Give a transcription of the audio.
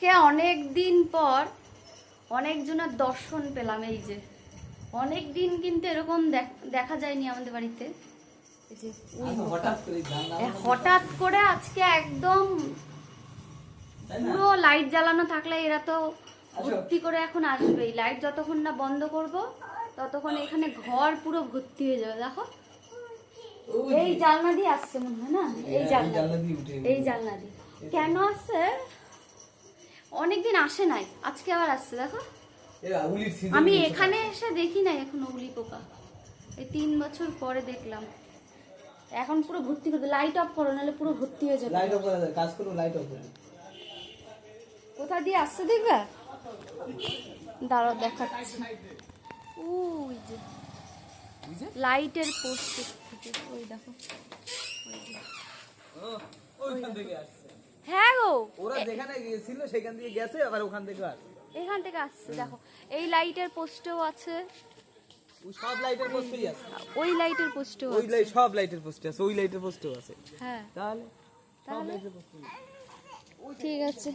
আজকে অনেক দিন পর অনেকজনের দর্শন পেলাম। এই যে অনেক দিন কিন্তু এরকম দেখা যায়নি আমাদের বাড়িতে। এই যে হঠাৎ করে আজকে একদম পুরো লাইট জ্বালানো থাকলে এরা তো ভর্তি করে এখন আসবেই। লাইট যতক্ষণ না বন্ধ করব ততক্ষণ এখানে ঘর পুরো ভর্তি হয়ে যাবে। দেখো এই জানলা দিয়ে আসছে মনে হয় না, এই জানলা দিয়ে কেন আসছে? অনেকদিন আসে নাই, আজকে আবার আসছে। দেখো আমি এখানে এসে দেখি নাই এখন উলি পোকা, এই 3 বছর পরে দেখলাম। এখন পুরো ভর্তি করে লাইট অফ করো, নাহলে পুরো ভর্তি হয়ে যাবে। লাইট অফ করা যায়, কাজ করো, লাইট অফ করো। কোথা দিয়ে আসছে দেখবে? দাঁড়াও দেখাচ্ছি। ওই যে লাইটের পোস্ট থেকে, ওই দেখো, ওইখান থেকে আসছে। হ্যাঁ গো, ওরা যেখানে গিয়েছিল সেখান থেকে গেছে, আবার ওখান থেকে আসছে। এখান থেকে আসছে। দেখো এই লাইটের পোস্টেও আছে, ওই সব লাইটের পোস্টেই আছে। ওই লাইটের পোস্টেও ওই আছে। লাইট সব লাইটের পোস্টে আছে, ওই লাইটের পোস্টেও আছে। হ্যাঁ তাহলে সব তাহলে লাইটের পোস্টে। ঠিক আছে।